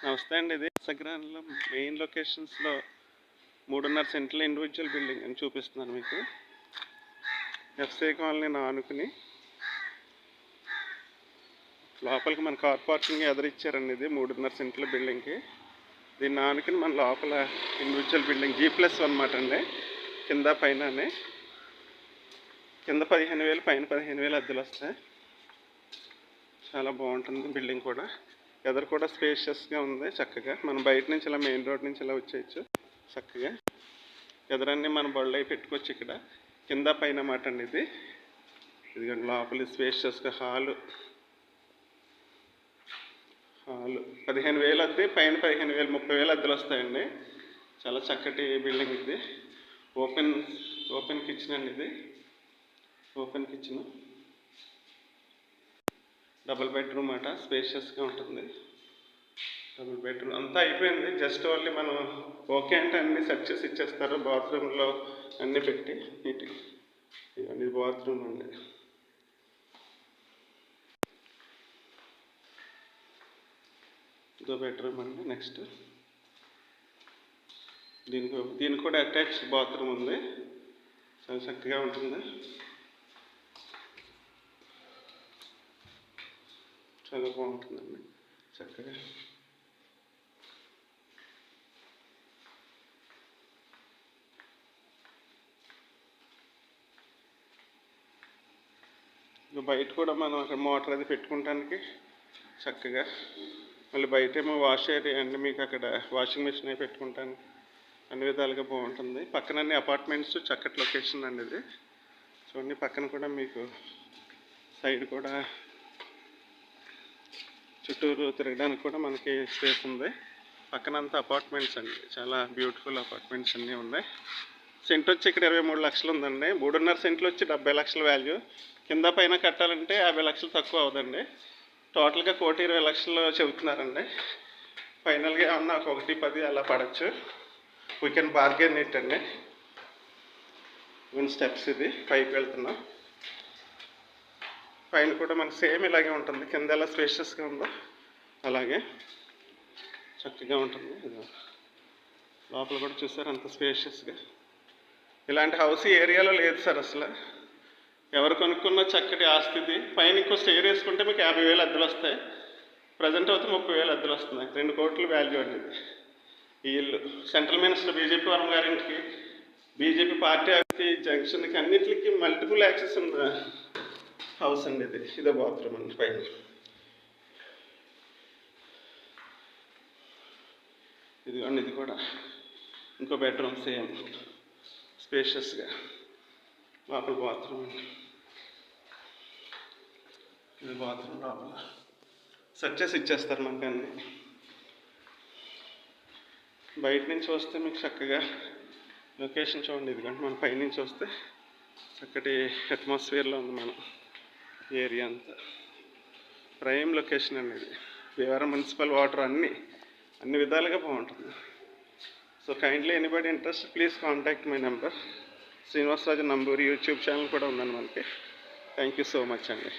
నమస్తే అండి. ఇది ఇన్స్టాగ్రామ్లో మెయిన్ లొకేషన్స్లో 3.5 సెంట్ల ఇండివిజువల్ బిల్డింగ్ అని చూపిస్తున్నాను మీకు. ఎఫ్సీ కాలనీ ఆనుకుని లోపలికి మన కార్ పార్కింగ్ ఎదురిచ్చారండి. ఇది 3.5 సెంట్ల బిల్డింగ్కి. దీన్ని ఆనుకుని మన లోపల ఇండివిజువల్ బిల్డింగ్ G+1 అన్నమాట అండి. కింద పైన కింద 15,000 పైన 15,000 అద్దెలు వస్తాయి. చాలా బాగుంటుంది బిల్డింగ్ కూడా. ఎదురు కూడా స్పేషియస్గా ఉంది చక్కగా. మనం బయట నుంచి ఇలా మెయిన్ రోడ్ నుంచి ఇలా వచ్చేయచ్చు చక్కగా. ఎదురన్నీ మన బళ్ళు అవి పెట్టుకోవచ్చు ఇక్కడ. కింద పైన మాట అండి ఇది. ఇదిగోండి లోపల స్పేషియస్గా హాలు 15,000 అద్దె, పైన 15,000 30,000 అద్దెలు వస్తాయండి. చాలా చక్కటి బిల్డింగ్ ఇది. ఓపెన్ కిచెన్ అండి ఇది. ఓపెన్ కిచెన్, డబుల్ బెడ్రూమ్ అట. స్పేషియస్గా ఉంటుంది. డబుల్ బెడ్రూమ్ అంతా అయిపోయింది. జస్ట్ ఓన్లీ మనం ఓకే అంటే అన్నీ సెట్ చేసి ఇచ్చేస్తారు. బాత్రూంలో అన్నీ పెట్టి నీట్గా. ఇవన్నీ బాత్రూమ్ అండి. ఇదో బెడ్రూమ్ అండి. నెక్స్ట్ దీనికి కూడా అటాచ్డ్ బాత్రూమ్ ఉంది. చాలా చక్కగా ఉంటుంది. చాలా బాగుంటుందండి చక్కగా. బయట కూడా మనం అక్కడ మోటార్ అది పెట్టుకోవటానికి చక్కగా. మళ్ళీ బయట ఏమో వాష్ ఏరియా అండి. మీకు అక్కడ వాషింగ్ మిషన్ అవి పెట్టుకుంటానికి అన్ని విధాలుగా బాగుంటుంది. పక్కన అన్ని అపార్ట్మెంట్స్, చక్కటి లొకేషన్ అండి ఇది. చూడండి పక్కన కూడా మీకు సైడ్ కూడా చుట్టూరు తిరగడానికి కూడా మనకి స్పేస్ ఉంది. పక్కన అంతా అపార్ట్మెంట్స్ అండి. చాలా బ్యూటిఫుల్ అపార్ట్మెంట్స్ అన్నీ ఉన్నాయి. సెంట్ వచ్చి ఇక్కడ 23 లక్షలు ఉందండి. 3.5 సెంట్లు వచ్చి 70 లక్షల వాల్యూ. కింద పైన కట్టాలంటే 50 లక్షలు తక్కువ అవుదండి. టోటల్గా 1,20 లక్షలు చెబుతున్నారండి. ఫైనల్గా ఏమన్నా 1,10 అలా పడవచ్చు. వీ కెన్ బార్గెన్ ఇట్ అండి. వన్ స్టెప్స్ ఇది పైకి వెళ్తున్నాం. పైన కూడా మనకు సేమ్ ఇలాగే ఉంటుంది. కింద ఎలా స్పేషియస్గా ఉందో అలాగే చక్కగా ఉంటుంది. లోపల కూడా చూసారు అంత స్పేషియస్గా. ఇలాంటి హౌస్ ఈ ఏరియాలో లేదు సార్ అసలు. ఎవరు కొనుక్కున్న చక్కటి ఆస్తిది. పైన ఇంకో స్టేర్ వేసుకుంటే మీకు 50,000 అద్దెలు వస్తాయి. ప్రజెంట్ అయితే 30,000 అద్దెలు వస్తున్నాయి. 2 కోట్ల వాల్యూ అండి ఇది. ఈ ఇల్లు సెంట్రల్ మినిస్టర్ బీజేపీ వరం గారింటికి, బీజేపీ పార్టీ ఆఫీస్కి, జంక్షన్కి అన్నింటికి మల్టిపుల్ యాక్సెస్ ఉన్న హౌస్ అండి ఇది. ఇదే బాత్రూమ్ అండి. పైన ఇదిగోండి. ఇది కూడా ఇంకో బెడ్రూమ్ సేమ్ స్పేషియస్గా. లోపల బాత్రూమ్ అండి. ఇది బాత్రూమ్ లోపల సెట్ చేసి ఇచ్చేస్తారు మనకి అన్నీ. బయట నుంచి వస్తే మీకు చక్కగా లొకేషన్ చూడండి. ఇదిగంటే మనం పైనుంచి వస్తే చక్కటి అట్మాస్ఫియర్లో ఉంది మన ఏరియా అంతా. ప్రైమ్ లొకేషన్ అండి ఇది. భీమవరం మున్సిపల్ వాటర్ అన్ని విధాలుగా బాగుంటుంది. So kindly anybody interest please contact my number. Srinivasaraju Namburi YouTube channel కూడా ఉందండి మనకి. థ్యాంక్ యూ సో మచ్ అండి.